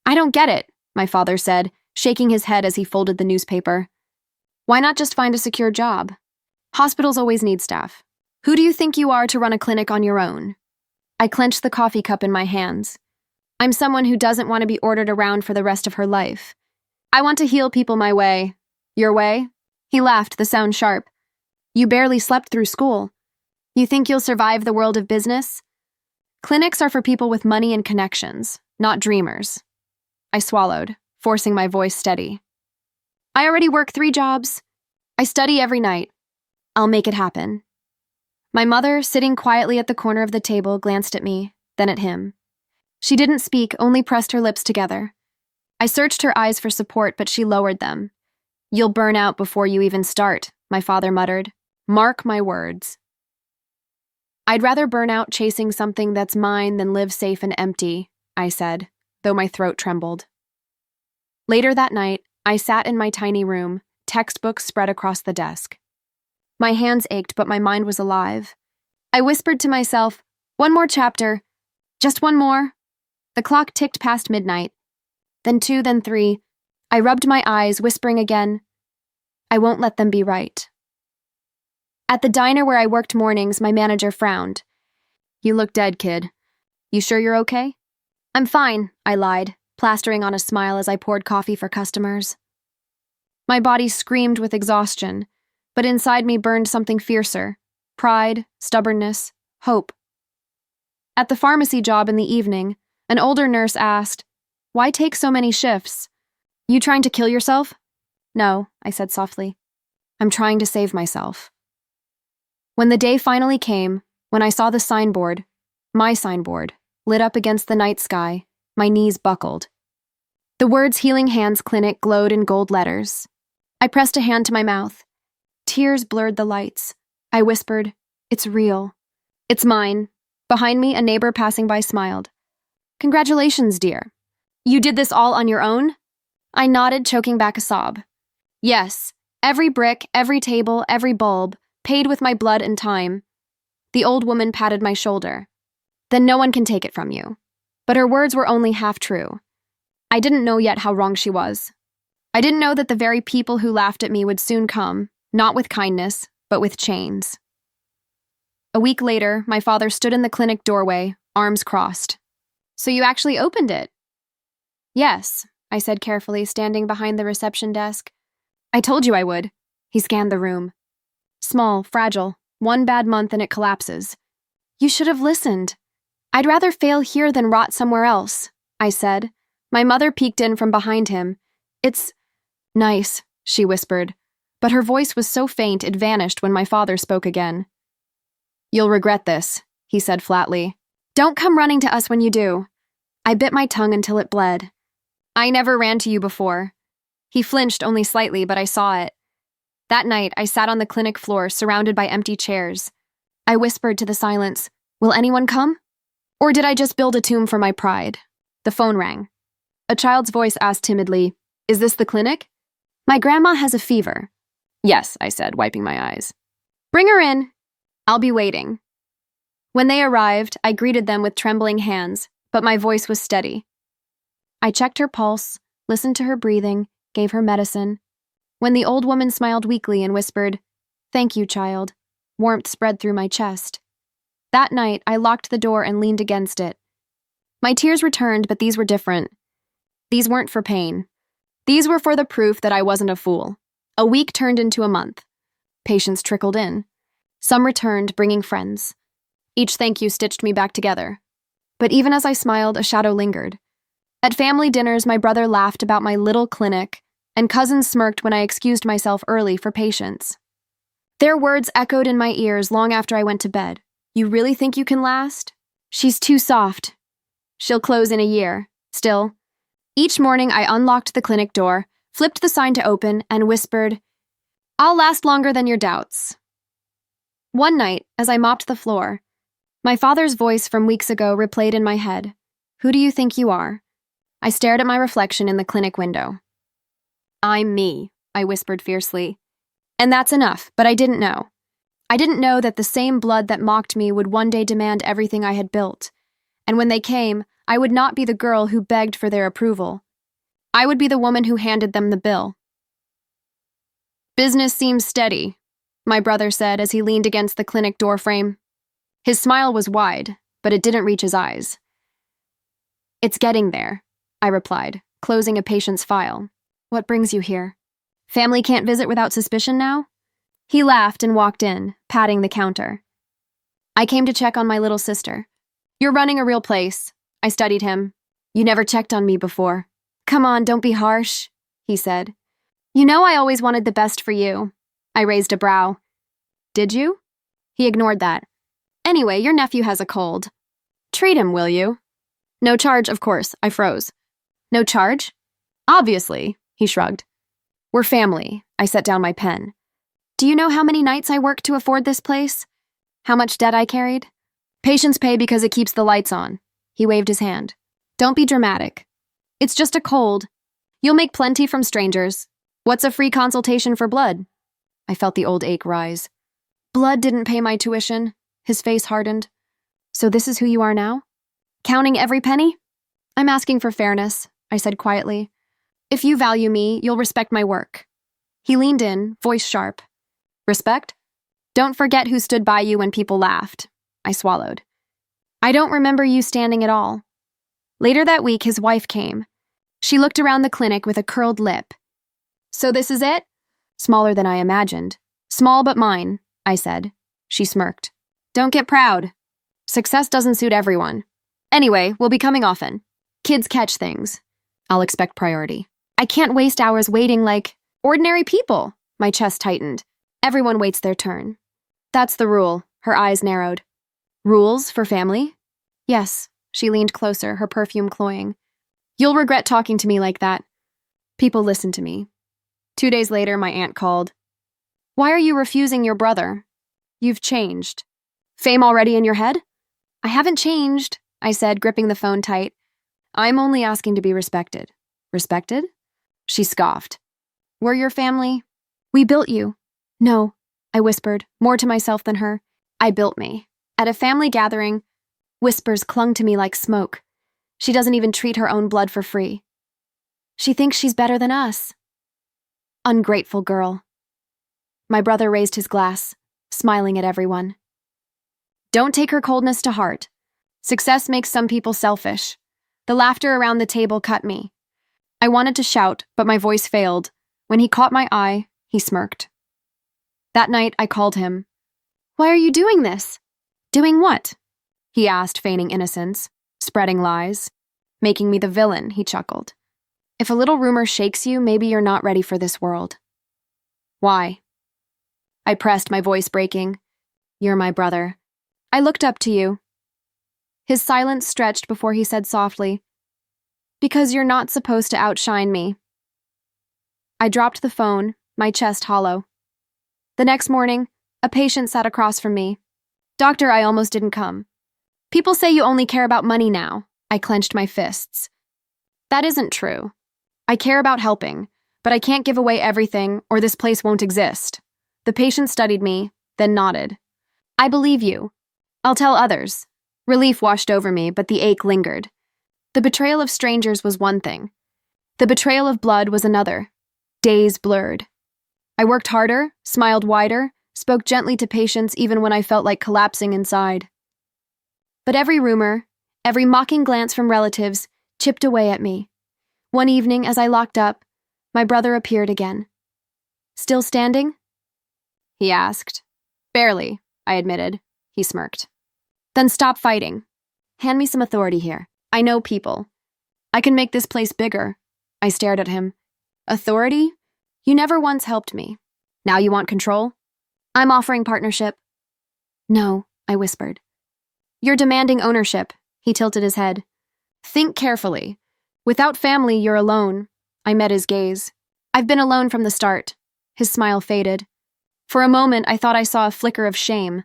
I don't get it, my father said, shaking his head as he folded the newspaper. Why not just find a secure job? Hospitals always need staff. Who do you think you are to run a clinic on your own? I clenched the coffee cup in my hands. I'm someone who doesn't want to be ordered around for the rest of her life. I want to heal people my way. Your way? He laughed, the sound sharp. You barely slept through school. You think you'll survive the world of business? Clinics are for people with money and connections, not dreamers. I swallowed, forcing my voice steady. I already work 3 jobs. I study every night. I'll make it happen. My mother, sitting quietly at the corner of the table, glanced at me, then at him. She didn't speak, only pressed her lips together. I searched her eyes for support, but she lowered them. You'll burn out before you even start, my father muttered. Mark my words. I'd rather burn out chasing something that's mine than live safe and empty, I said, though my throat trembled. Later that night, I sat in my tiny room, textbooks spread across the desk. My hands ached, but my mind was alive. I whispered to myself, 1 more chapter. Just 1 more. The clock ticked past midnight. Then 2, then 3. I rubbed my eyes, whispering again, I won't let them be right. At the diner where I worked mornings, my manager frowned. You look dead, kid. You sure you're okay? I'm fine, I lied, plastering on a smile as I poured coffee for customers. My body screamed with exhaustion, but inside me burned something fiercer. Pride, stubbornness, hope. At the pharmacy job in the evening, an older nurse asked, Why take so many shifts? You trying to kill yourself? No, I said softly. I'm trying to save myself. When the day finally came, when I saw the signboard, my signboard, lit up against the night sky, my knees buckled. The words Healing Hands Clinic glowed in gold letters. I pressed a hand to my mouth. Tears blurred the lights. I whispered, It's real. It's mine. Behind me, a neighbor passing by smiled. Congratulations, dear. You did this all on your own? I nodded, choking back a sob. Yes, every brick, every table, every bulb, paid with my blood and time. The old woman patted my shoulder. Then no one can take it from you. But her words were only half true. I didn't know yet how wrong she was. I didn't know that the very people who laughed at me would soon come, not with kindness, but with chains. A week later, my father stood in the clinic doorway, arms crossed. So you actually opened it? Yes, I said carefully, standing behind the reception desk. I told you I would. He scanned the room. Small, fragile, 1 bad month and it collapses. You should have listened. I'd rather fail here than rot somewhere else, I said. My mother peeked in from behind him. It's nice, she whispered, but her voice was so faint it vanished when my father spoke again. You'll regret this, he said flatly. Don't come running to us when you do. I bit my tongue until it bled. I never ran to you before. He flinched only slightly, but I saw it. That night, I sat on the clinic floor, surrounded by empty chairs. I whispered to the silence, Will anyone come? Or did I just build a tomb for my pride? The phone rang. A child's voice asked timidly, Is this the clinic? My grandma has a fever. Yes, I said, wiping my eyes. Bring her in. I'll be waiting. When they arrived, I greeted them with trembling hands, but my voice was steady. I checked her pulse, listened to her breathing, gave her medicine. When the old woman smiled weakly and whispered, Thank you, child, warmth spread through my chest. That night, I locked the door and leaned against it. My tears returned, but these were different. These weren't for pain. These were for the proof that I wasn't a fool. A week turned into a month. Patients trickled in. Some returned, bringing friends. Each thank you stitched me back together. But even as I smiled, a shadow lingered. At family dinners, my brother laughed about my little clinic, and cousins smirked when I excused myself early for patients. Their words echoed in my ears long after I went to bed. You really think you can last? She's too soft. She'll close in a year. Still, each morning I unlocked the clinic door, flipped the sign to open, and whispered, I'll last longer than your doubts. One night, as I mopped the floor, my father's voice from weeks ago replayed in my head. Who do you think you are? I stared at my reflection in the clinic window. I'm me, I whispered fiercely. And that's enough, but I didn't know. I didn't know that the same blood that mocked me would one day demand everything I had built. And when they came, I would not be the girl who begged for their approval. I would be the woman who handed them the bill. "Business seems steady," my brother said as he leaned against the clinic doorframe. His smile was wide, but it didn't reach his eyes. "It's getting there," I replied, closing a patient's file. "What brings you here? Family can't visit without suspicion now?" He laughed and walked in, patting the counter. "I came to check on my little sister." "You're running a real place," I studied him. "You never checked on me before." "Come on, don't be harsh," he said. "You know I always wanted the best for you." I raised a brow. "Did you?" He ignored that. "Anyway, your nephew has a cold. Treat him, will you?" "No charge, of course," I froze. "No charge?" "Obviously," he shrugged. "We're family." I set down my pen. "Do you know how many nights I worked to afford this place? How much debt I carried?" "Patients pay because it keeps the lights on." He waved his hand. "Don't be dramatic. It's just a cold. You'll make plenty from strangers. What's a free consultation for blood?" I felt the old ache rise. "Blood didn't pay my tuition." His face hardened. "So this is who you are now? Counting every penny?" "I'm asking for fairness," I said quietly. "If you value me, you'll respect my work." He leaned in, voice sharp. "Respect? Don't forget who stood by you when people laughed." I swallowed. "I don't remember you standing at all." Later that week, his wife came. She looked around the clinic with a curled lip. "So this is it?" "Smaller than I imagined." "Small but mine," I said. She smirked. "Don't get proud. Success doesn't suit everyone. Anyway, we'll be coming often. Kids catch things. I'll expect priority. I can't waste hours waiting like ordinary people." My chest tightened. "Everyone waits their turn." "That's the rule." Her eyes narrowed. "Rules for family?" "Yes." She leaned closer, her perfume cloying. "You'll regret talking to me like that." People listened to me. 2 days later, my aunt called. "Why are you refusing your brother? You've changed. Fame already in your head?" "I haven't changed," I said, gripping the phone tight. "I'm only asking to be respected." "Respected?" She scoffed. "We're your family. We built you." "No," I whispered, more to myself than her. "I built me." At a family gathering, whispers clung to me like smoke. "She doesn't even treat her own blood for free. She thinks she's better than us." Ungrateful girl. My brother raised his glass, smiling at everyone. "Don't take her coldness to heart. Success makes some people selfish." The laughter around the table cut me. I wanted to shout, but my voice failed. When he caught my eye, he smirked. That night, I called him. "Why are you doing this?" "Doing what?" he asked, feigning innocence. "Spreading lies. Making me the villain," he chuckled. "If a little rumor shakes you, maybe you're not ready for this world." "Why?" I pressed, my voice breaking. "You're my brother. I looked up to you." His silence stretched before he said softly, "Because you're not supposed to outshine me." I dropped the phone, my chest hollow. The next morning, a patient sat across from me. "Doctor, I almost didn't come. People say you only care about money now." I clenched my fists. "That isn't true. I care about helping, but I can't give away everything or this place won't exist." The patient studied me, then nodded. "I believe you. I'll tell others." Relief washed over me, but the ache lingered. The betrayal of strangers was one thing. The betrayal of blood was another. Days blurred. I worked harder, smiled wider, spoke gently to patients even when I felt like collapsing inside. But every rumor, every mocking glance from relatives, chipped away at me. One evening, as I locked up, my brother appeared again. "Still standing?" he asked. "Barely," I admitted. He smirked. "Then stop fighting. Hand me some authority here. I know people. I can make this place bigger." I stared at him. "Authority? You never once helped me. Now you want control?" "I'm offering partnership." "No," I whispered. "You're demanding ownership." He tilted his head. "Think carefully. Without family, you're alone." I met his gaze. "I've been alone from the start." His smile faded. For a moment, I thought I saw a flicker of shame.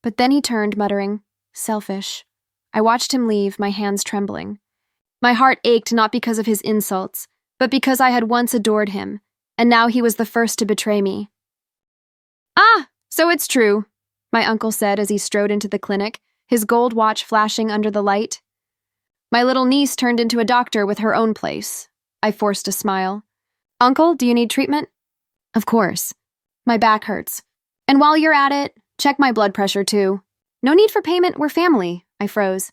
But then he turned, muttering, "Selfish." I watched him leave, my hands trembling. My heart ached not because of his insults, but because I had once adored him, and now he was the first to betray me. "Ah, so it's true," my uncle said as he strode into the clinic, his gold watch flashing under the light. My little niece turned into a doctor with her own place. I forced a smile. Uncle, do you need treatment? Of course. My back hurts. And while you're at it, check my blood pressure too. No need for payment, we're family. I froze.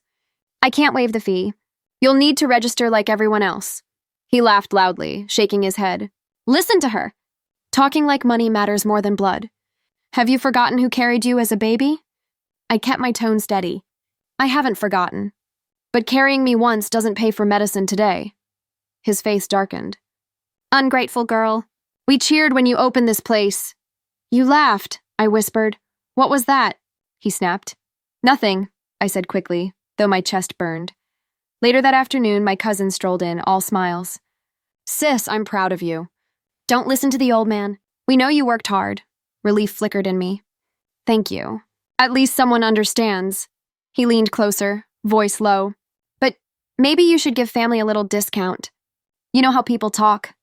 I can't waive the fee. You'll need to register like everyone else. He laughed loudly, shaking his head. Listen to her. Talking like money matters more than blood. Have you forgotten who carried you as a baby? I kept my tone steady. I haven't forgotten. But carrying me once doesn't pay for medicine today. His face darkened. Ungrateful girl. We cheered when you opened this place. You laughed, I whispered. What was that? He snapped. Nothing, I said quickly, though my chest burned. Later that afternoon, my cousin strolled in, all smiles. Sis, I'm proud of you. Don't listen to the old man. We know you worked hard. Relief flickered in me. Thank you. At least someone understands. He leaned closer, voice low. But maybe you should give family a little discount. You know how people talk.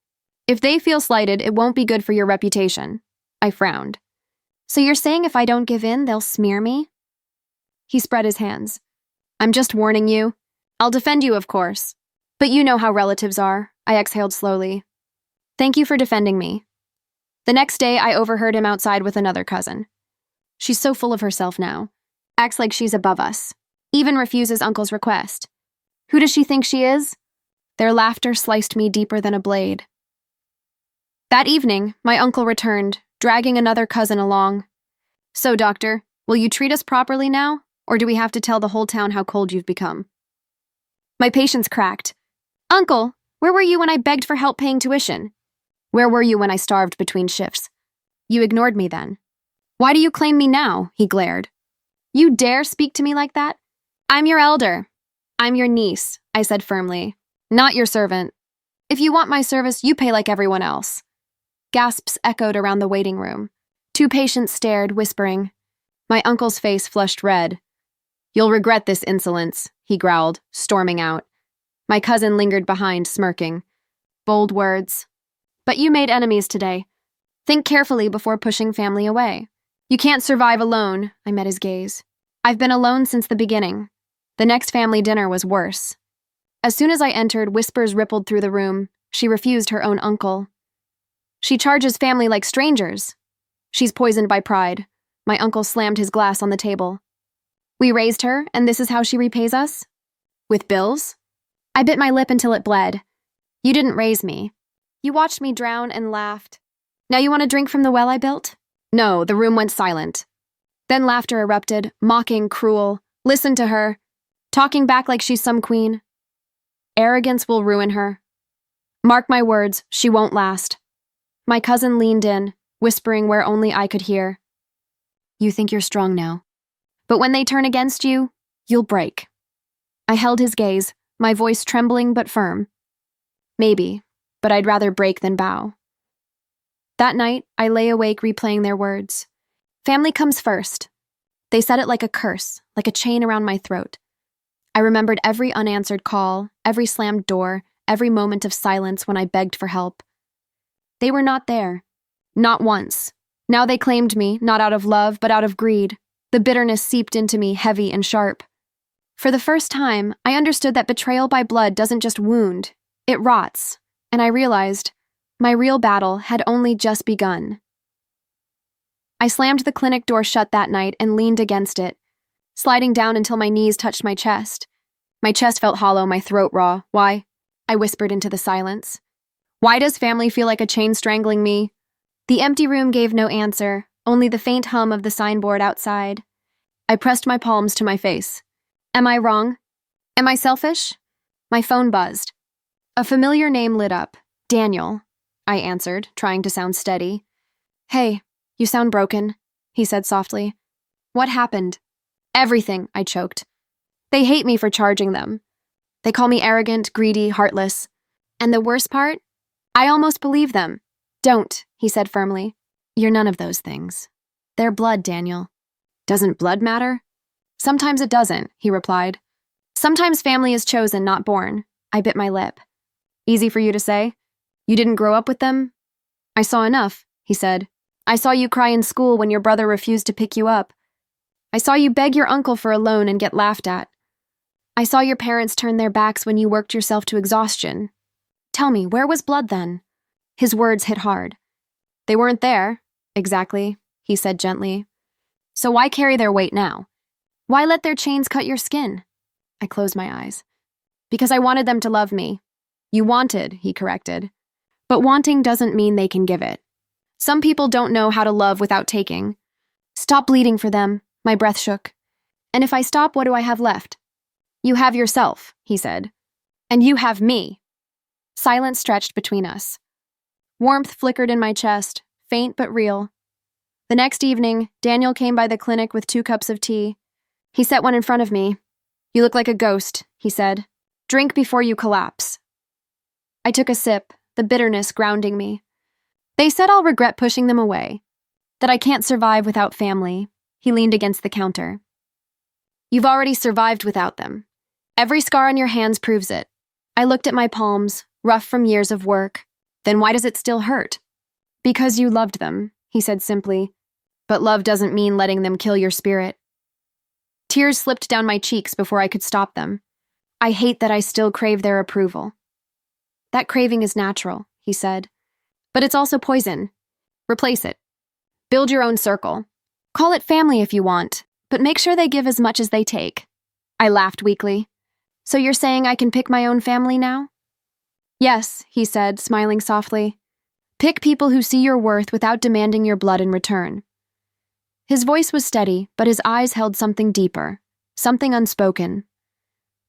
If they feel slighted, it won't be good for your reputation. I frowned. So you're saying if I don't give in, they'll smear me? He spread his hands. I'm just warning you. I'll defend you, of course. But you know how relatives are. I exhaled slowly. Thank you for defending me. The next day, I overheard him outside with another cousin. She's so full of herself now. Acts like she's above us. Even refuses Uncle's request. Who does she think she is? Their laughter sliced me deeper than a blade. That evening, my uncle returned, dragging another cousin along. So, doctor, will you treat us properly now, or do we have to tell the whole town how cold you've become? My patience cracked. Uncle, where were you when I begged for help paying tuition? Where were you when I starved between shifts? You ignored me then. Why do you claim me now? He glared. You dare speak to me like that? I'm your elder. I'm your niece, I said firmly. Not your servant. If you want my service, you pay like everyone else. Gasps echoed around the waiting room. Two patients stared, whispering. My uncle's face flushed red. You'll regret this insolence, he growled, storming out. My cousin lingered behind, smirking. Bold words. But you made enemies today. Think carefully before pushing family away. You can't survive alone, I met his gaze. I've been alone since the beginning. The next family dinner was worse. As soon as I entered, whispers rippled through the room. She refused her own uncle. She charges family like strangers. She's poisoned by pride. My uncle slammed his glass on the table. We raised her, and this is how she repays us? With bills? I bit my lip until it bled. You didn't raise me. You watched me drown and laughed. Now you want a drink from the well I built? No, the room went silent. Then laughter erupted, mocking, cruel. Listen to her. Talking back like she's some queen. Arrogance will ruin her. Mark my words, she won't last. My cousin leaned in, whispering where only I could hear. You think you're strong now. But when they turn against you, you'll break. I held his gaze, my voice trembling but firm. Maybe, but I'd rather break than bow. That night, I lay awake replaying their words. Family comes first. They said it like a curse, like a chain around my throat. I remembered every unanswered call, every slammed door, every moment of silence when I begged for help. They were not there. Not once. Now they claimed me, not out of love, but out of greed. The bitterness seeped into me, heavy and sharp. For the first time, I understood that betrayal by blood doesn't just wound, it rots, and I realized my real battle had only just begun. I slammed the clinic door shut that night and leaned against it, sliding down until my knees touched my chest. My chest felt hollow, my throat raw. Why? I whispered into the silence. Why does family feel like a chain strangling me? The empty room gave no answer, only the faint hum of the signboard outside. I pressed my palms to my face. Am I wrong? Am I selfish? My phone buzzed. A familiar name lit up. Daniel, I answered, trying to sound steady. Hey, you sound broken, he said softly. What happened? Everything, I choked. They hate me for charging them. They call me arrogant, greedy, heartless. And the worst part? I almost believe them. Don't, he said firmly. You're none of those things. They're blood, Daniel. Doesn't blood matter? Sometimes it doesn't, he replied. Sometimes family is chosen, not born. I bit my lip. Easy for you to say? You didn't grow up with them? I saw enough, he said. I saw you cry in school when your brother refused to pick you up. I saw you beg your uncle for a loan and get laughed at. I saw your parents turn their backs when you worked yourself to exhaustion. Tell me, where was blood then? His words hit hard. They weren't there, exactly, he said gently. So why carry their weight now? Why let their chains cut your skin? I closed my eyes. Because I wanted them to love me. You wanted, he corrected. But wanting doesn't mean they can give it. Some people don't know how to love without taking. Stop bleeding for them, my breath shook. And if I stop, what do I have left? You have yourself, he said. And you have me. Silence stretched between us. Warmth flickered in my chest, faint but real. The next evening, Daniel came by the clinic with 2 cups of tea. He set one in front of me. You look like a ghost, he said. Drink before you collapse. I took a sip, the bitterness grounding me. They said I'll regret pushing them away, that I can't survive without family. He leaned against the counter. You've already survived without them. Every scar on your hands proves it. I looked at my palms, rough from years of work. Then why does it still hurt? Because you loved them, he said simply. But love doesn't mean letting them kill your spirit. Tears slipped down my cheeks before I could stop them. I hate that I still crave their approval. That craving is natural, he said. But it's also poison. Replace it. Build your own circle. Call it family if you want, but make sure they give as much as they take. I laughed weakly. So you're saying I can pick my own family now? Yes, he said, smiling softly. Pick people who see your worth without demanding your blood in return. His voice was steady, but his eyes held something deeper, something unspoken.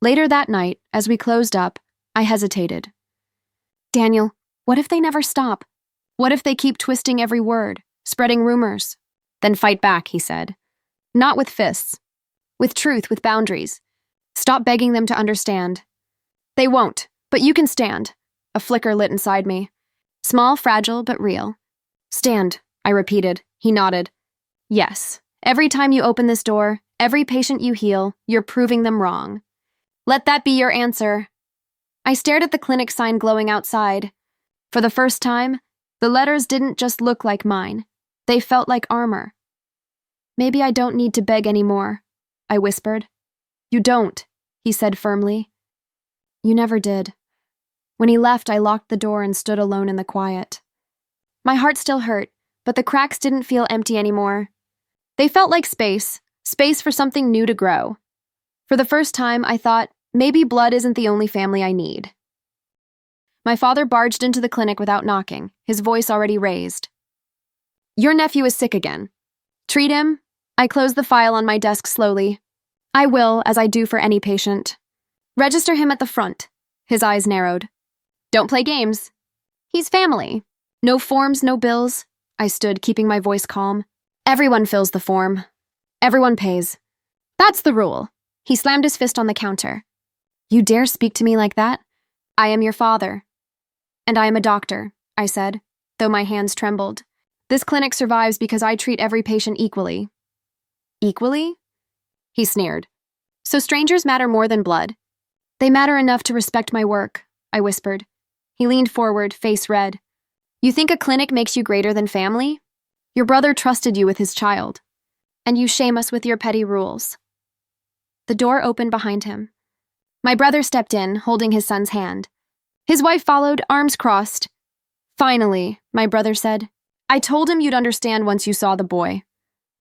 Later that night, as we closed up, I hesitated. Daniel, what if they never stop? What if they keep twisting every word, spreading rumors? Then fight back, he said. Not with fists. With truth, with boundaries. Stop begging them to understand. They won't, but you can stand. A flicker lit inside me. Small, fragile, but real. Stand, I repeated. He nodded. Yes, every time you open this door, every patient you heal, you're proving them wrong. Let that be your answer. I stared at the clinic sign glowing outside. For the first time, the letters didn't just look like mine. They felt like armor. Maybe I don't need to beg anymore, I whispered. You don't, he said firmly. You never did. When he left, I locked the door and stood alone in the quiet. My heart still hurt, but the cracks didn't feel empty anymore. They felt like space for something new to grow. For the first time, I thought, maybe blood isn't the only family I need. My father barged into the clinic without knocking, his voice already raised. Your nephew is sick again. Treat him? I closed the file on my desk slowly. I will, as I do for any patient. Register him at the front. His eyes narrowed. Don't play games. He's family. No forms, no bills. I stood, keeping my voice calm. Everyone fills the form. Everyone pays. That's the rule. He slammed his fist on the counter. You dare speak to me like that? I am your father. And I am a doctor, I said, though my hands trembled. This clinic survives because I treat every patient equally. Equally? He sneered. So strangers matter more than blood? They matter enough to respect my work, I whispered. He leaned forward, face red. You think a clinic makes you greater than family? Your brother trusted you with his child, and you shame us with your petty rules. The door opened behind him. My brother stepped in, holding his son's hand. His wife followed, arms crossed. Finally, my brother said, I told him you'd understand once you saw the boy.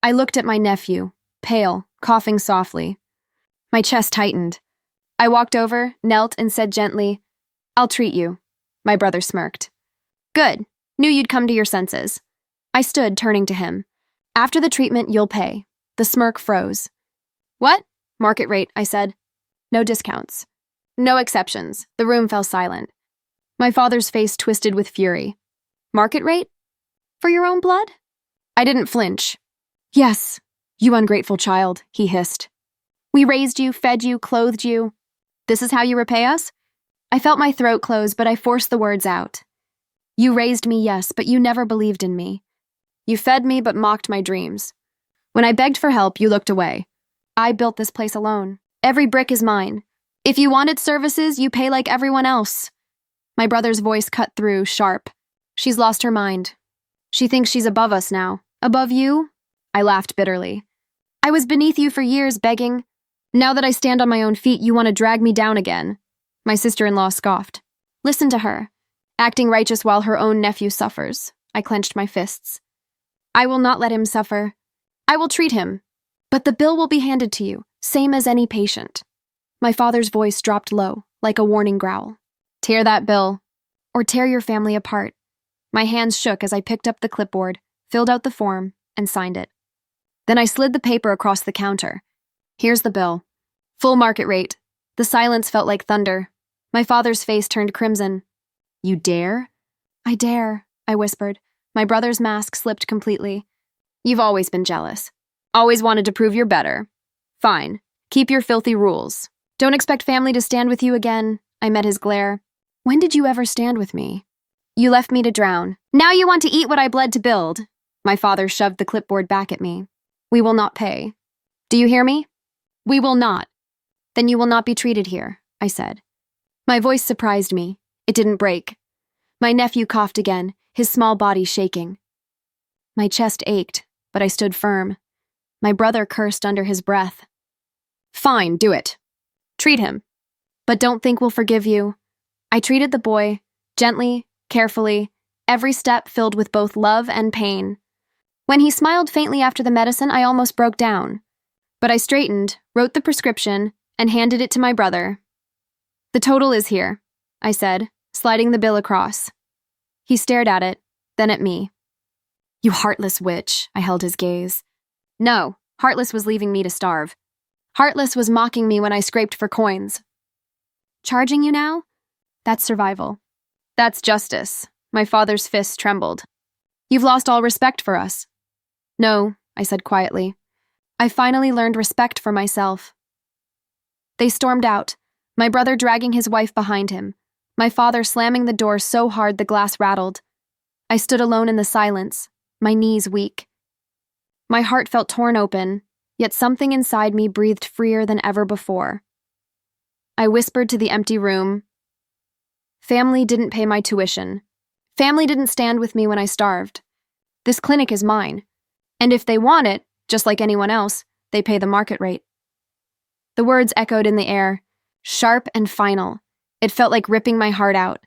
I looked at my nephew, pale, coughing softly. My chest tightened. I walked over, knelt, and said gently, I'll treat you. My brother smirked. Good. Knew you'd come to your senses. I stood, turning to him. After the treatment, you'll pay. The smirk froze. What? Market rate, I said. No discounts. No exceptions. The room fell silent. My father's face twisted with fury. Market rate? For your own blood? I didn't flinch. Yes, you ungrateful child, he hissed. We raised you, fed you, clothed you. This is how you repay us? I felt my throat close, but I forced the words out. You raised me, yes, but you never believed in me. You fed me, but mocked my dreams. When I begged for help, you looked away. I built this place alone. Every brick is mine. If you wanted services, you pay like everyone else. My brother's voice cut through, sharp. She's lost her mind. She thinks she's above us now. Above you? I laughed bitterly. I was beneath you for years, begging. Now that I stand on my own feet, you want to drag me down again. My sister-in-law scoffed. Listen to her, acting righteous while her own nephew suffers. I clenched my fists. I will not let him suffer. I will treat him. But the bill will be handed to you, same as any patient. My father's voice dropped low, like a warning growl. Tear that bill, or tear your family apart. My hands shook as I picked up the clipboard, filled out the form, and signed it. Then I slid the paper across the counter. Here's the bill. Full market rate. The silence felt like thunder. My father's face turned crimson. You dare? I dare, I whispered. My brother's mask slipped completely. You've always been jealous. Always wanted to prove you're better. Fine. Keep your filthy rules. Don't expect family to stand with you again. I met his glare. When did you ever stand with me? You left me to drown. Now you want to eat what I bled to build. My father shoved the clipboard back at me. We will not pay. Do you hear me? We will not. Then you will not be treated here, I said. My voice surprised me. It didn't break. My nephew coughed again, his small body shaking. My chest ached, but I stood firm. My brother cursed under his breath. Fine, do it. Treat him. But don't think we'll forgive you. I treated the boy, gently, carefully, every step filled with both love and pain. When he smiled faintly after the medicine, I almost broke down. But I straightened, wrote the prescription, and handed it to my brother. The total is here, I said, sliding the bill across. He stared at it, then at me. You heartless witch, I held his gaze. No, Heartless was leaving me to starve. Heartless was mocking me when I scraped for coins. Charging you now? That's survival. That's justice. My father's fists trembled. You've lost all respect for us. No, I said quietly. I finally learned respect for myself. They stormed out, my brother dragging his wife behind him, my father slamming the door so hard the glass rattled. I stood alone in the silence, my knees weak. My heart felt torn open, yet something inside me breathed freer than ever before. I whispered to the empty room. Family didn't pay my tuition. Family didn't stand with me when I starved. This clinic is mine, and if they want it, just like anyone else, they pay the market rate. The words echoed in the air, sharp and final. It felt like ripping my heart out,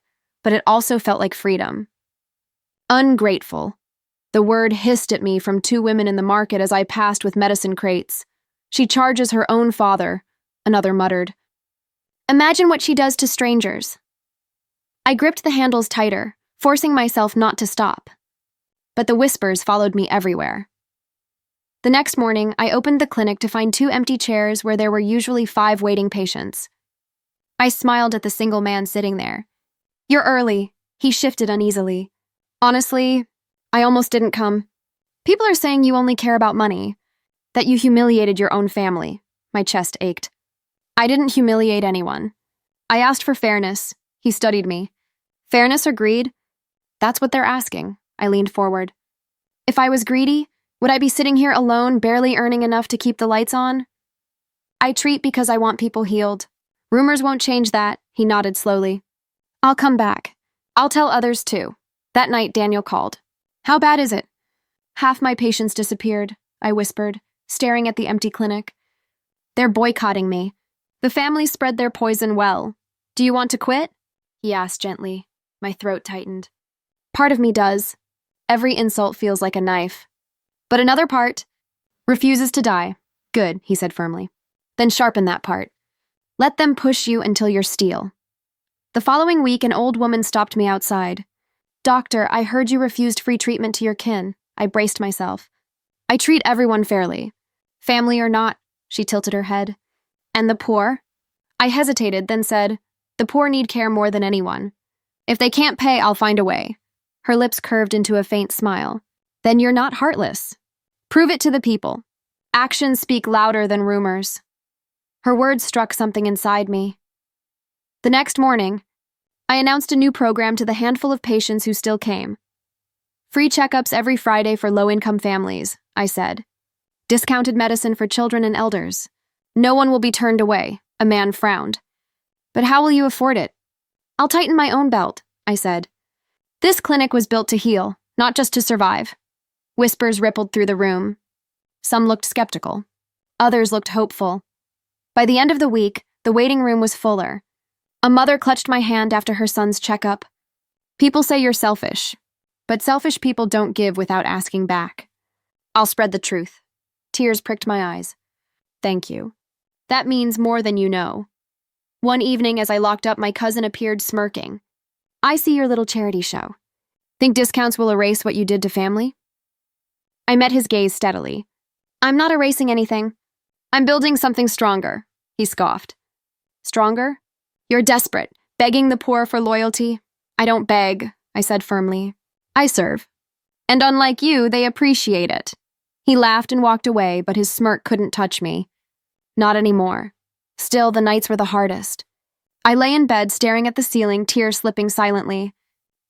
but it also felt like freedom. Ungrateful. The word hissed at me from two women in the market as I passed with medicine crates. She charges her own father, another muttered. Imagine what she does to strangers. I gripped the handles tighter, forcing myself not to stop. But the whispers followed me everywhere. The next morning, I opened the clinic to find 2 empty chairs where there were usually 5 waiting patients. I smiled at the single man sitting there. You're early, he shifted uneasily. Honestly, I almost didn't come. People are saying you only care about money, that you humiliated your own family. My chest ached. I didn't humiliate anyone. I asked for fairness. He studied me. Fairness or greed? That's what they're asking. I leaned forward. If I was greedy, would I be sitting here alone, barely earning enough to keep the lights on? I treat because I want people healed. Rumors won't change that, he nodded slowly. I'll come back. I'll tell others too. That night, Daniel called. How bad is it? Half my patients disappeared, I whispered, staring at the empty clinic. They're boycotting me. The family spread their poison well. Do you want to quit? He asked gently. My throat tightened. Part of me does. Every insult feels like a knife. But another part refuses to die. Good, he said firmly. Then sharpen that part. Let them push you until you're steel. The following week, an old woman stopped me outside. Doctor, I heard you refused free treatment to your kin. I braced myself. I treat everyone fairly. Family or not, she tilted her head. And the poor? I hesitated, then said, the poor need care more than anyone. If they can't pay, I'll find a way. Her lips curved into a faint smile. Then you're not heartless. Prove it to the people. Actions speak louder than rumors. Her words struck something inside me. The next morning, I announced a new program to the handful of patients who still came. Free checkups every Friday for low-income families, I said. Discounted medicine for children and elders. No one will be turned away, a man frowned. But how will you afford it? I'll tighten my own belt, I said. This clinic was built to heal, not just to survive. Whispers rippled through the room. Some looked skeptical. Others looked hopeful. By the end of the week, the waiting room was fuller. A mother clutched my hand after her son's checkup. People say you're selfish, but selfish people don't give without asking back. I'll spread the truth. Tears pricked my eyes. Thank you. That means more than you know. One evening, as I locked up, my cousin appeared smirking. I see your little charity show. Think discounts will erase what you did to family? I met his gaze steadily. I'm not erasing anything. I'm building something stronger, he scoffed. Stronger? You're desperate, begging the poor for loyalty. I don't beg, I said firmly. I serve. And unlike you, they appreciate it. He laughed and walked away, but his smirk couldn't touch me. Not anymore. Still, the nights were the hardest. I lay in bed staring at the ceiling, tears slipping silently.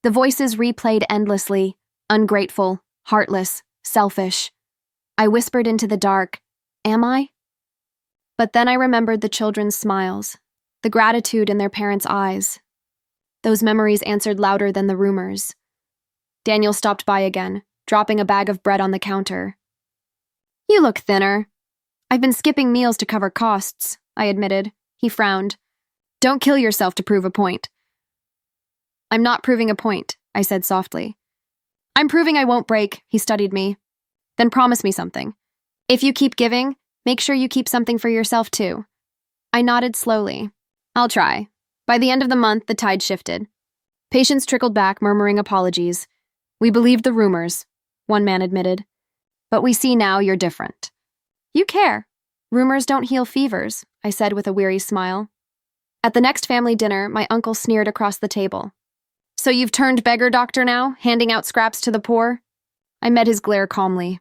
The voices replayed endlessly, ungrateful, heartless, selfish. I whispered into the dark, am I? But then I remembered the children's smiles, the gratitude in their parents' eyes. Those memories answered louder than the rumors. Daniel stopped by again, dropping a bag of bread on the counter. You look thinner. I've been skipping meals to cover costs, I admitted. He frowned. Don't kill yourself to prove a point. I'm not proving a point, I said softly. I'm proving I won't break, he studied me. Then promise me something. If you keep giving, make sure you keep something for yourself too. I nodded slowly. I'll try. By the end of the month, the tide shifted. Patients trickled back, murmuring apologies. We believed the rumors, one man admitted. But we see now you're different. You care. Rumors don't heal fevers, I said with a weary smile. At the next family dinner, my uncle sneered across the table. So you've turned beggar doctor now, handing out scraps to the poor? I met his glare calmly.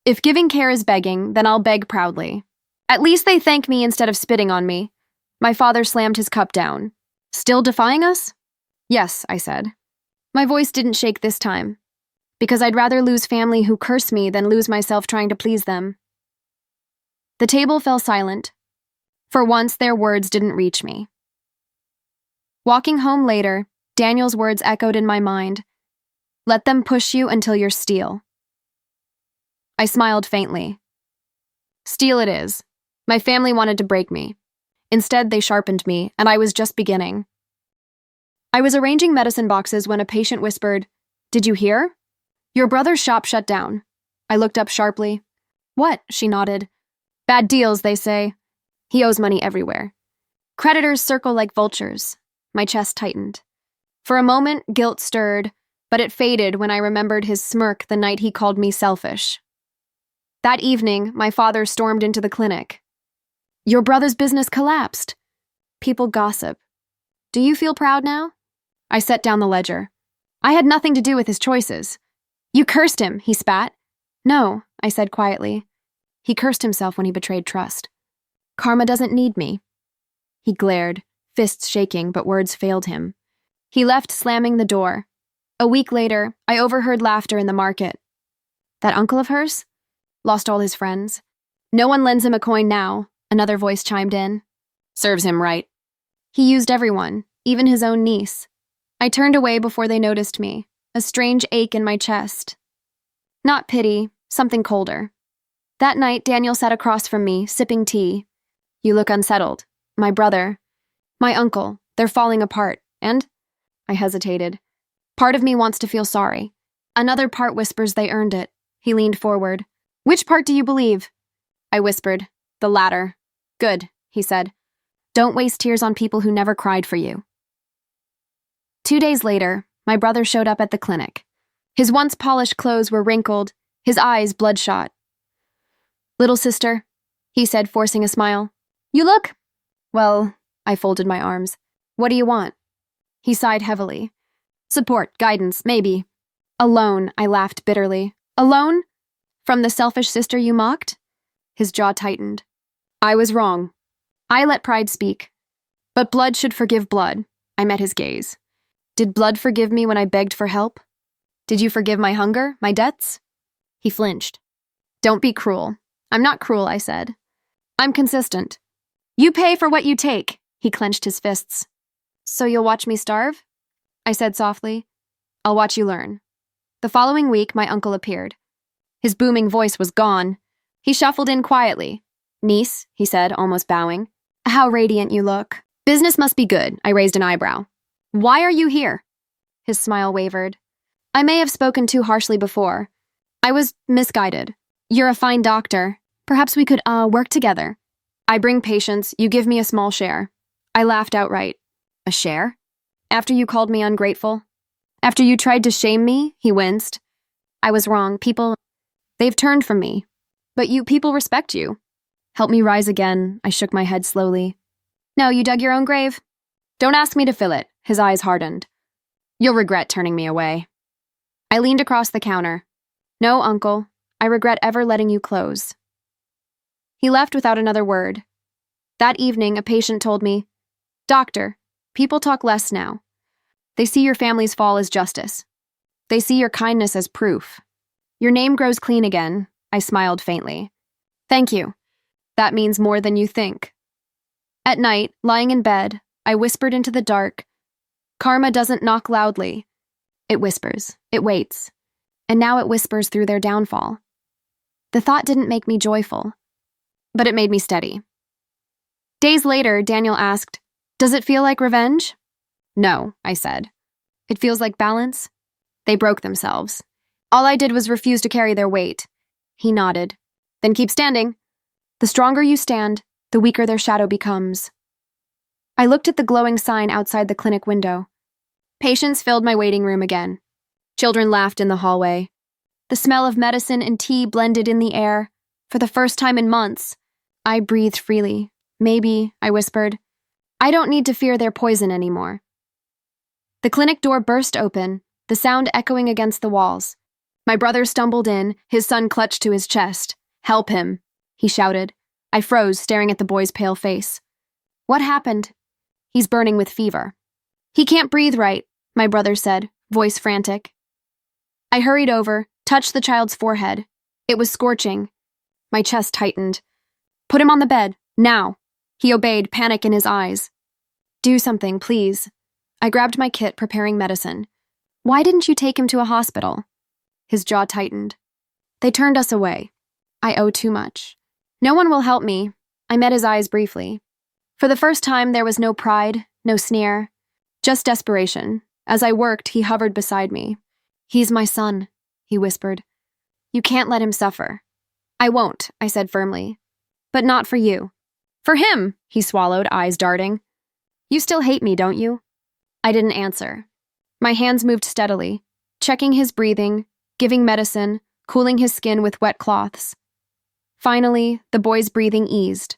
If giving care is begging, then I'll beg proudly. At least they thank me instead of spitting on me. My father slammed his cup down. Still defying us? Yes, I said. My voice didn't shake this time, because I'd rather lose family who curse me than lose myself trying to please them. The table fell silent. For once, their words didn't reach me. Walking home later, Daniel's words echoed in my mind. Let them push you until you're steel. I smiled faintly. Steel it is. My family wanted to break me. Instead, they sharpened me, and I was just beginning. I was arranging medicine boxes when a patient whispered, Did you hear? Your brother's shop shut down. I looked up sharply. What? She nodded. Bad deals, they say. He owes money everywhere. Creditors circle like vultures. My chest tightened. For a moment, guilt stirred, but it faded when I remembered his smirk the night he called me selfish. That evening, my father stormed into the clinic. Your brother's business collapsed. People gossip. Do you feel proud now? I set down the ledger. I had nothing to do with his choices. You cursed him, he spat. No, I said quietly. He cursed himself when he betrayed trust. Karma doesn't need me. He glared, fists shaking, but words failed him. He left, slamming the door. A week later, I overheard laughter in the market. That uncle of hers? Lost all his friends. No one lends him a coin now, another voice chimed in. Serves him right. He used everyone, even his own niece. I turned away before they noticed me, a strange ache in my chest. Not pity, something colder. That night, Daniel sat across from me, sipping tea. You look unsettled. My brother. My uncle. They're falling apart. And? I hesitated. Part of me wants to feel sorry. Another part whispers they earned it. He leaned forward. Which part do you believe? I whispered. The latter. Good, he said. Don't waste tears on people who never cried for you. 2 days later, my brother showed up at the clinic. His once polished clothes were wrinkled, his eyes bloodshot. Little sister, he said, forcing a smile. You look... Well, I folded my arms. What do you want? He sighed heavily. Support, guidance, maybe. Alone, I laughed bitterly. Alone? From the selfish sister you mocked? His jaw tightened. I was wrong. I let pride speak. But blood should forgive blood. I met his gaze. Did blood forgive me when I begged for help? Did you forgive my hunger, my debts? He flinched. Don't be cruel. I'm not cruel, I said. I'm consistent. You pay for what you take. He clenched his fists. So you'll watch me starve? I said softly. I'll watch you learn. The following week, my uncle appeared. His booming voice was gone. He shuffled in quietly. Niece, he said, almost bowing. How radiant you look. Business must be good, I raised an eyebrow. Why are you here? His smile wavered. I may have spoken too harshly before. I was misguided. You're a fine doctor. Perhaps we could, work together. I bring patients, you give me a small share. I laughed outright. A share? After you called me ungrateful? After you tried to shame me? He winced. I was wrong. They've turned from me. But people respect you. Help me rise again. I shook my head slowly. No, you dug your own grave. Don't ask me to fill it. His eyes hardened. You'll regret turning me away. I leaned across the counter. No, uncle. I regret ever letting you close. He left without another word. That evening, a patient told me, Doctor, people talk less now. They see your family's fall as justice. They see your kindness as proof. Your name grows clean again. I smiled faintly. Thank you. That means more than you think. At night, lying in bed, I whispered into the dark. Karma doesn't knock loudly. It whispers. It waits. And now it whispers through their downfall. The thought didn't make me joyful, but it made me steady. Days later, Daniel asked, Does it feel like revenge? No, I said. It feels like balance. They broke themselves. All I did was refuse to carry their weight. He nodded. Then keep standing. The stronger you stand, the weaker their shadow becomes. I looked at the glowing sign outside the clinic window. Patients filled my waiting room again. Children laughed in the hallway. The smell of medicine and tea blended in the air. For the first time in months, I breathed freely. Maybe, I whispered, I don't need to fear their poison anymore. The clinic door burst open, the sound echoing against the walls. My brother stumbled in, his son clutched to his chest. Help him, he shouted. I froze, staring at the boy's pale face. What happened? He's burning with fever. He can't breathe right, my brother said, voice frantic. I hurried over, touched the child's forehead. It was scorching. My chest tightened. Put him on the bed, now. He obeyed, panic in his eyes. Do something, please. I grabbed my kit, preparing medicine. Why didn't you take him to a hospital? His jaw tightened. They turned us away. I owe too much. No one will help me. I met his eyes briefly. For the first time, there was no pride, no sneer, just desperation. As I worked, he hovered beside me. He's my son, he whispered. You can't let him suffer. I won't, I said firmly. But not for you. For him, he swallowed, eyes darting. You still hate me, don't you? I didn't answer. My hands moved steadily, checking his breathing, giving medicine, cooling his skin with wet cloths. Finally, the boy's breathing eased.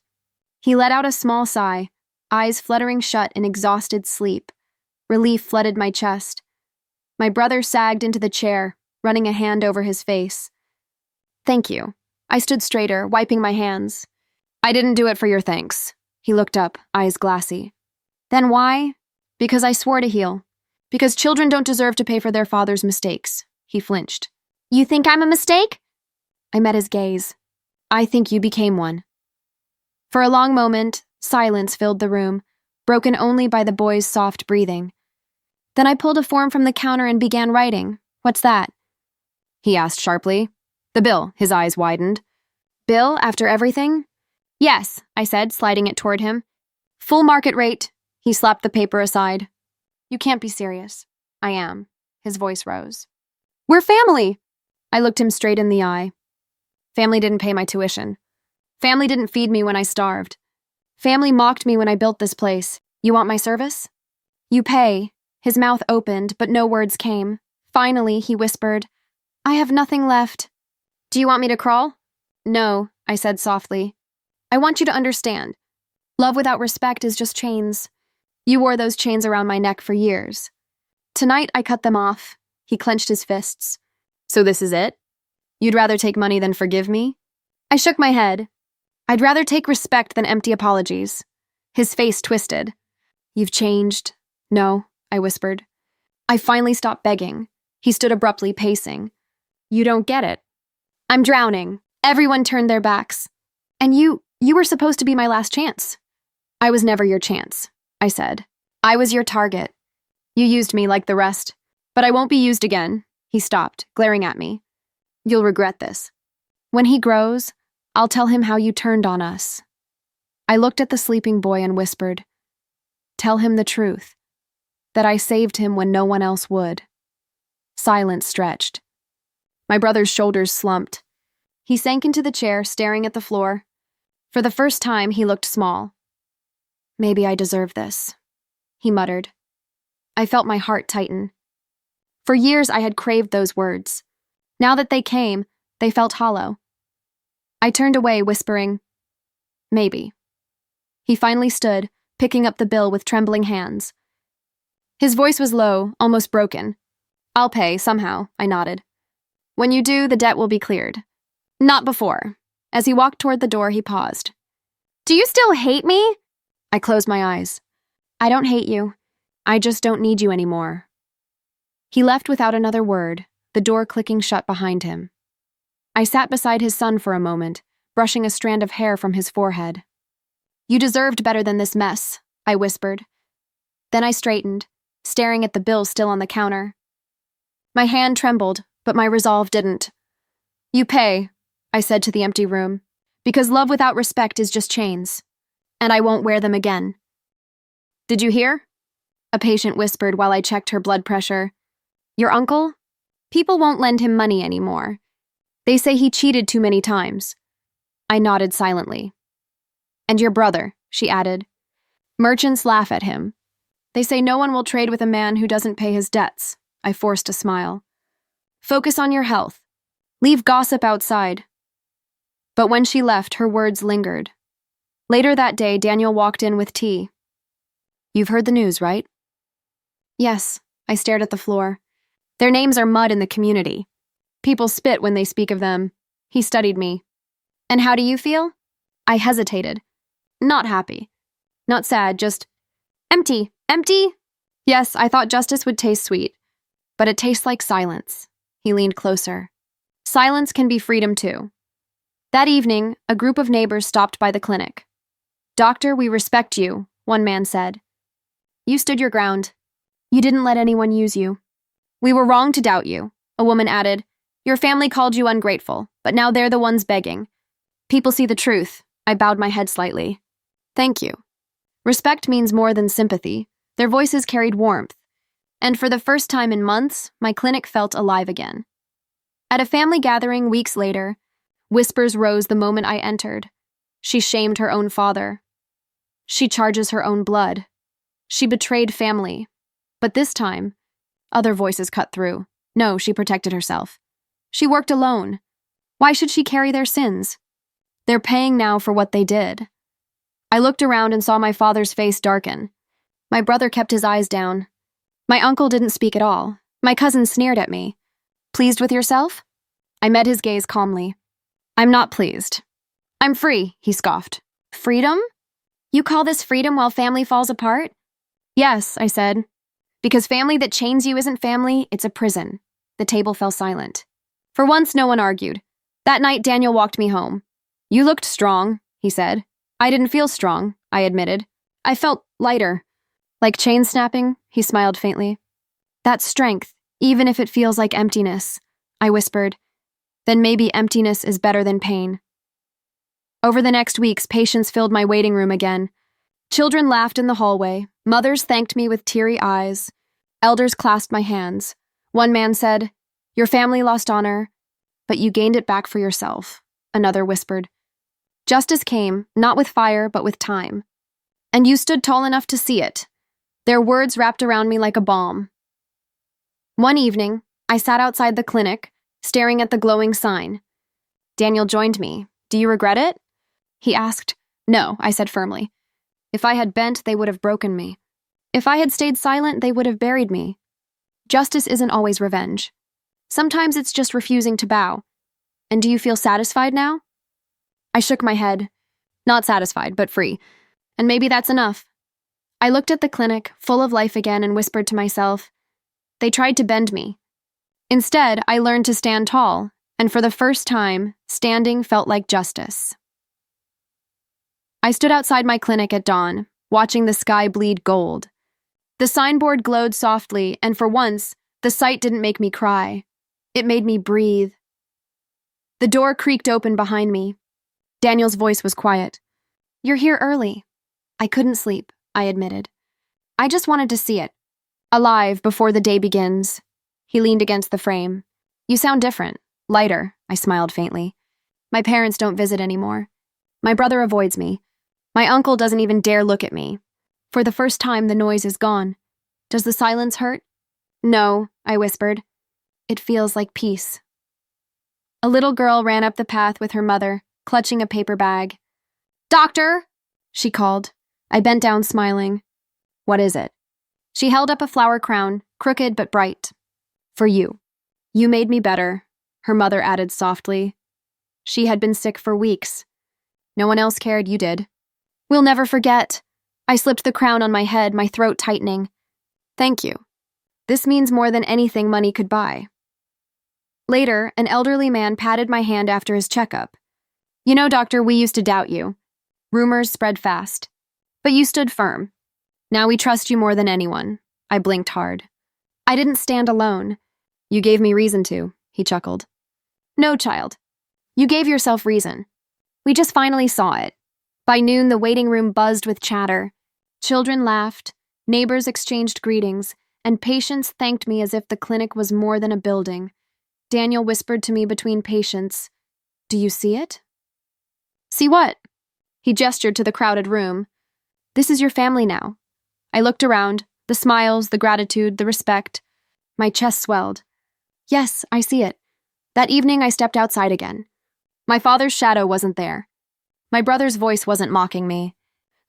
He let out a small sigh, eyes fluttering shut in exhausted sleep. Relief flooded my chest. My brother sagged into the chair, running a hand over his face. Thank you. I stood straighter, wiping my hands. I didn't do it for your thanks. He looked up, eyes glassy. Then why? Because I swore to heal. Because children don't deserve to pay for their father's mistakes. He flinched. You think I'm a mistake? I met his gaze. I think you became one. For a long moment, silence filled the room, broken only by the boy's soft breathing. Then I pulled a form from the counter and began writing. What's that? He asked sharply. The bill, his eyes widened. Bill, after everything? Yes, I said, sliding it toward him. Full market rate. He slapped the paper aside. You can't be serious. I am. His voice rose. We're family. I looked him straight in the eye. Family didn't pay my tuition. Family didn't feed me when I starved. Family mocked me when I built this place. You want my service? You pay. His mouth opened, but no words came. Finally, he whispered, I have nothing left. Do you want me to crawl? No, I said softly. I want you to understand. Love without respect is just chains. You wore those chains around my neck for years. Tonight, I cut them off. He clenched his fists. So this is it? You'd rather take money than forgive me? I shook my head. I'd rather take respect than empty apologies. His face twisted. You've changed. No, I whispered. I finally stopped begging. He stood abruptly, pacing. You don't get it. I'm drowning. Everyone turned their backs. And you were supposed to be my last chance. I was never your chance, I said. I was your target. You used me like the rest. But I won't be used again. He stopped, glaring at me. You'll regret this. When he grows, I'll tell him how you turned on us. I looked at the sleeping boy and whispered, "Tell him the truth, that I saved him when no one else would." Silence stretched. My brother's shoulders slumped. He sank into the chair, staring at the floor. For the first time, he looked small. "Maybe I deserve this," he muttered. I felt my heart tighten. For years, I had craved those words. Now that they came, they felt hollow. I turned away, whispering, "Maybe." He finally stood, picking up the bill with trembling hands. His voice was low, almost broken. "I'll pay, somehow," I nodded. "When you do, the debt will be cleared." "Not before." As he walked toward the door, he paused. "Do you still hate me?" I closed my eyes. "I don't hate you. I just don't need you anymore." He left without another word, the door clicking shut behind him. I sat beside his son for a moment, brushing a strand of hair from his forehead. "You deserved better than this mess," I whispered. Then I straightened, staring at the bill still on the counter. My hand trembled, but my resolve didn't. "You pay," I said to the empty room, "because love without respect is just chains, and I won't wear them again." "Did you hear?" A patient whispered while I checked her blood pressure. "Your uncle? People won't lend him money anymore. They say he cheated too many times." I nodded silently. "And your brother," she added. "Merchants laugh at him. They say no one will trade with a man who doesn't pay his debts." I forced a smile. "Focus on your health. Leave gossip outside." But when she left, her words lingered. Later that day, Daniel walked in with tea. "You've heard the news, right?" "Yes," I stared at the floor. "Their names are mud in the community. People spit when they speak of them." He studied me. "And how do you feel?" I hesitated. "Not happy. Not sad, just empty. Empty?" "Yes, I thought justice would taste sweet. But it tastes like silence." He leaned closer. "Silence can be freedom too." That evening, a group of neighbors stopped by the clinic. "Doctor, we respect you," one man said. "You stood your ground. You didn't let anyone use you." "We were wrong to doubt you," a woman added. "Your family called you ungrateful, but now they're the ones begging." "People see the truth." I bowed my head slightly. "Thank you." Respect means more than sympathy. Their voices carried warmth. And for the first time in months, my clinic felt alive again. At a family gathering weeks later, whispers rose the moment I entered. She shamed her own father. She charges her own blood. She betrayed family. But this time, other voices cut through. No, she protected herself. She worked alone. Why should she carry their sins? They're paying now for what they did. I looked around and saw my father's face darken. My brother kept his eyes down. My uncle didn't speak at all. My cousin sneered at me. "Pleased with yourself?" I met his gaze calmly. "I'm not pleased." "I'm free," he scoffed. "Freedom? You call this freedom while family falls apart?" "Yes," I said. "Because family that chains you isn't family, it's a prison." The table fell silent. For once, no one argued. That night, Daniel walked me home. "You looked strong," he said. "I didn't feel strong," I admitted. "I felt lighter." "Like chain snapping?" He smiled faintly. "That's strength, even if it feels like emptiness," I whispered. "Then maybe emptiness is better than pain." Over the next weeks, patients filled my waiting room again. Children laughed in the hallway. Mothers thanked me with teary eyes. Elders clasped my hands. One man said, "Your family lost honor, but you gained it back for yourself." Another whispered. Justice came, not with fire, but with time. And you stood tall enough to see it. Their words wrapped around me like a balm. One evening, I sat outside the clinic, staring at the glowing sign. Daniel joined me. "Do you regret it?" He asked. "No," I said firmly. If I had bent, they would have broken me. If I had stayed silent, they would have buried me. Justice isn't always revenge. Sometimes it's just refusing to bow. And do you feel satisfied now? I shook my head. Not satisfied, but free. And maybe that's enough. I looked at the clinic, full of life again, and whispered to myself, "They tried to bend me." Instead, I learned to stand tall, and for the first time, standing felt like justice. I stood outside my clinic at dawn, watching the sky bleed gold. The signboard glowed softly, and for once, the sight didn't make me cry. It made me breathe. The door creaked open behind me. Daniel's voice was quiet. You're here early. I couldn't sleep, I admitted. I just wanted to see it. Alive before the day begins. He leaned against the frame. You sound different. Lighter, I smiled faintly. My parents don't visit anymore. My brother avoids me. My uncle doesn't even dare look at me. For the first time, the noise is gone. Does the silence hurt? No, I whispered. It feels like peace. A little girl ran up the path with her mother, clutching a paper bag. Doctor, she called. I bent down, smiling. What is it? She held up a flower crown, crooked but bright. For you. You made me better, her mother added softly. She had been sick for weeks. No one else cared, you did. We'll never forget. I slipped the crown on my head, my throat tightening. Thank you. This means more than anything money could buy. Later, an elderly man patted my hand after his checkup. You know, doctor, we used to doubt you. Rumors spread fast. But you stood firm. Now we trust you more than anyone. I blinked hard. I didn't stand alone. You gave me reason to, he chuckled. No, child. You gave yourself reason. We just finally saw it. By noon, the waiting room buzzed with chatter. Children laughed, neighbors exchanged greetings, and patients thanked me as if the clinic was more than a building. Daniel whispered to me between patients, Do you see it? See what? He gestured to the crowded room. This is your family now. I looked around, the smiles, the gratitude, the respect. My chest swelled. Yes, I see it. That evening I stepped outside again. My father's shadow wasn't there. My brother's voice wasn't mocking me.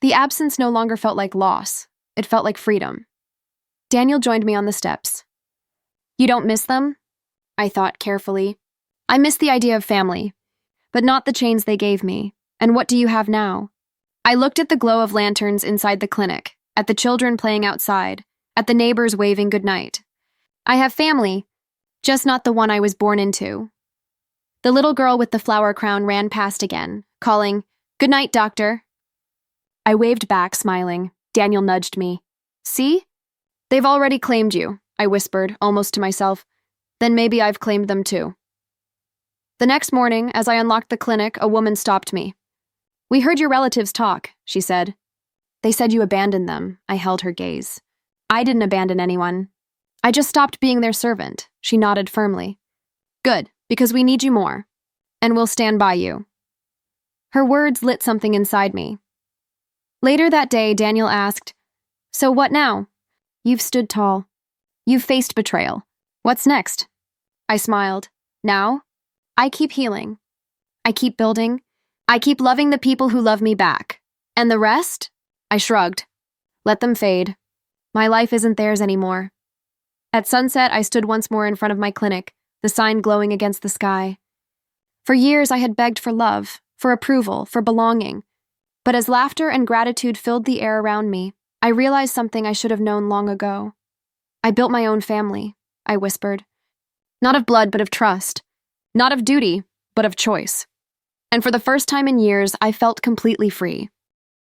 The absence no longer felt like loss. It felt like freedom. Daniel joined me on the steps. You don't miss them? I thought carefully. I miss the idea of family, but not the chains they gave me. And what do you have now? I looked at the glow of lanterns inside the clinic, at the children playing outside, at the neighbors waving goodnight. I have family, just not the one I was born into. The little girl with the flower crown ran past again, calling, Good night, doctor. I waved back, smiling. Daniel nudged me. See? They've already claimed you, I whispered, almost to myself. Then maybe I've claimed them too. The next morning, as I unlocked the clinic, a woman stopped me. We heard your relatives talk, she said. They said you abandoned them. I held her gaze. I didn't abandon anyone. I just stopped being their servant, she nodded firmly. Good, because we need you more. And we'll stand by you. Her words lit something inside me. Later that day, Daniel asked, So what now? You've stood tall. You've faced betrayal. What's next? I smiled. Now? I keep healing. I keep building. I keep loving the people who love me back. And the rest? I shrugged. Let them fade. My life isn't theirs anymore. At sunset, I stood once more in front of my clinic, the sign glowing against the sky. For years, I had begged for love, for approval, for belonging. But as laughter and gratitude filled the air around me, I realized something I should have known long ago. I built my own family, I whispered. Not of blood, but of trust. Not of duty, but of choice. And for the first time in years, I felt completely free.